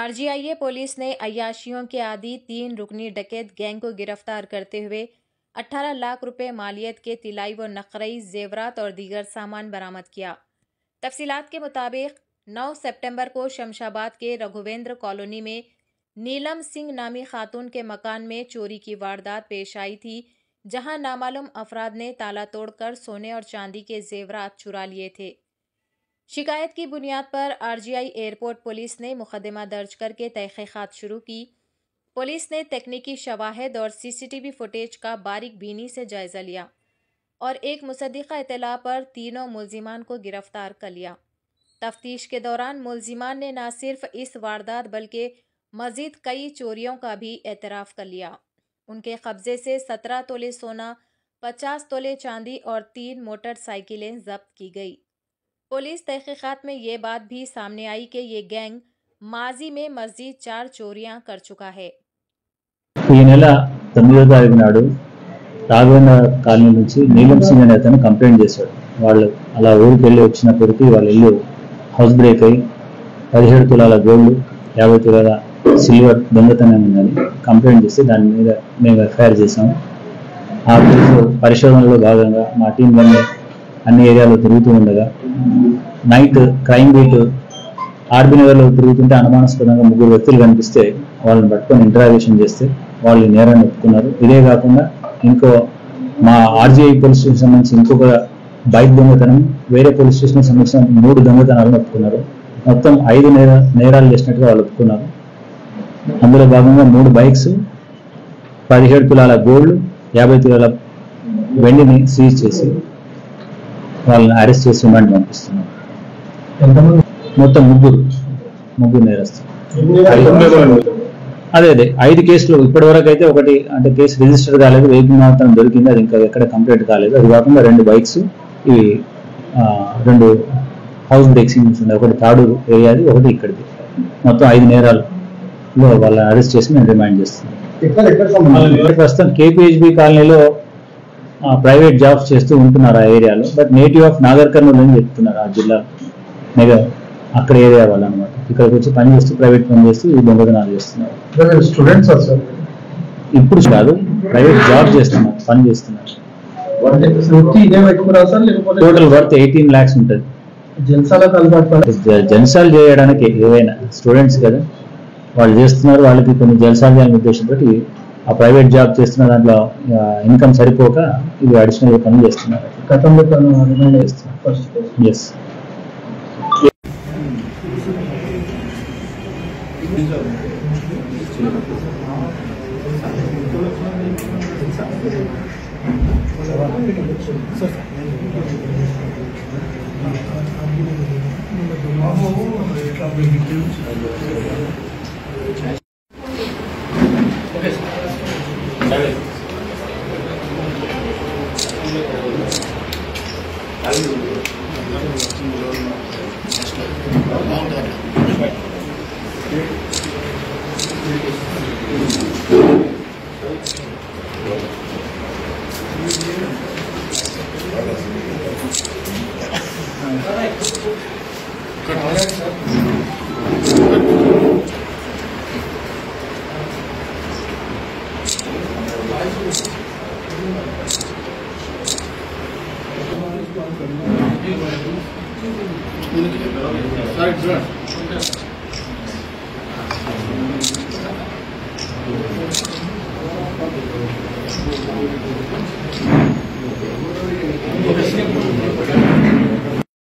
आरजीआईए police ने अय्याशियों के आदि 3 रुकनी डकैत गैंग को गिरफ्तार करते हुए 18 लाख रुपए मालियत के तिलाई व नकरई जेवरात और दीगर सामान बरामद किया। तफसीलात के मुताबिक 9 सितंबर को शमशाबाद के रघुवेंद्र कॉलोनी में नीलम सिंह नामी खातून के मकान में चोरी की वारदात पेश आई थी, जहां नामालूम अफराद ने ताला तोड़कर सोने और चांदी के जेवरात चुरा लिए थे। शिकायत की बुनियाद पर आरजीआई एयरपोर्ट पुलिस ने मुकदमा दर्ज करके तहकीकात शुरू की। पुलिस ने तकनीकी शवाहिद और सीसीटीवी फुटेज का बारीक बीनी से जायजा लिया और एक मुसद्दिका इत्तला पर तीनों मुल्जिमान को गिरफ्तार कर लिया। तफ्तीश के दौरान मुल्जिमान ने न सिर्फ इस वारदात बल्कि मजीद कई चोरियों का भी एतराफ़ कर लिया। उनके कब्जे से 17 तोले सोना, 50 तोले चांदी और 3 मोटरसाइकिलें जब्त की गई। पुलिस तहकीकात में ये बात भी सामने आई कि ये गैंग माजी में मजीद 4 चोरियां कर चुका है। ఈ నెల 9వ తారీఖు నాడు రాఘవేంద్ర కాలనీ నుంచి నీలం సింగ్ అనే అతను కంప్లైంట్ చేశాడు. వాళ్ళు అలా ఊరికి వెళ్ళి వచ్చినప్పటికీ వాళ్ళ ఇల్లు హౌస్ బ్రేక్ అయ్యి 17 తులాల గోల్డ్, 50 తులాల సిల్వర్ దొంగతనం ఉందని కంప్లైంట్ చేస్తే దాని మీద మేము ఎఫ్ఐఆర్ చేసాము. ఆ కేసు పరిశోధనలో భాగంగా మా టీం అన్ని ఏరియాలో తిరుగుతూ ఉండగా నైట్ క్రైమ్ బీట్ ఆర్బీ నగర్లో తిరుగుతుంటే అనుమానాస్పదంగా 3 వ్యక్తులు కనిపిస్తే వాళ్ళని పట్టుకొని ఇంటరాగేషన్ చేస్తే వాళ్ళు నేరాన్ని ఒప్పుకున్నారు. ఇదే కాకుండా ఇంకో మా ఆర్జీఐ పోలీస్ స్టేషన్ సంబంధించి ఇంకొక బైక్ దొంగతనం, వేరే పోలీస్ స్టేషన్ సంబంధించిన 3 దొంగతనాలను ఒప్పుకున్నారు. మొత్తం 5 నేరాలు చేసినట్టుగా వాళ్ళు ఒప్పుకున్నారు. అందులో భాగంగా 3 బైక్స్, 17 తులాల గోల్డ్, 50 తులాల వెండిని సీజ్ చేసి వాళ్ళని అరెస్ట్ చేసి రిమాండ్ పంపిస్తున్నారు. మొత్తం ముగ్గురు నేరస్తులు. అదే 5 కేసులు ఇప్పటి వరకు అయితే ఒకటి అంటే కేసు రిజిస్టర్ కాలేదు, వెహికల్ మాత్రం దొరికింది, అది ఇంకా ఎక్కడ కంప్లీట్ కాలేదు. అది కాకుండా 2 బైక్స్, ఇవి 2 హౌస్ బ్రేక్సింగ్స్ ఉన్నాయి, ఒకటి తాడూరు ఏరియాది, ఒకటి ఇక్కడిది. మొత్తం 5 నేరాల్లో వాళ్ళని అరెస్ట్ చేసి మేము రిమాండ్ చేస్తున్నాం. ప్రస్తుతం కేపీహెచ్బి కాలనీలో ప్రైవేట్ జాబ్స్ చేస్తూ ఉంటున్నారు ఆ ఏరియాలో. But native of Nagar Kurnool అని చెప్తున్నారు ఆ జిల్లా మెగా అక్కడ ఏరియా వాళ్ళు అనమాట. ఇక్కడికి వచ్చి పని చేస్తూ ప్రైవేట్ పని చేస్తూ ఈ దొంగతనాలు చేస్తున్నారు. స్టూడెంట్స్ ఇప్పుడు కాదు, ప్రైవేట్ జాబ్ చేస్తున్నారు, పని చేస్తున్నారు. టోటల్ వర్త్ 18 lakhs ఉంటుంది. జల్సాలు చేయడానికి ఏవైనా స్టూడెంట్స్ కదా వాళ్ళు చేస్తున్నారు, వాళ్ళకి కొన్ని జల్సాలు చేయాలని ఉద్దేశంతో ఆ ప్రైవేట్ జాబ్ చేస్తున్న దాంట్లో ఇన్కమ్ సరిపోక ఇది అడిషనల్ పని చేస్తున్నారు. గతంలో ఎస్.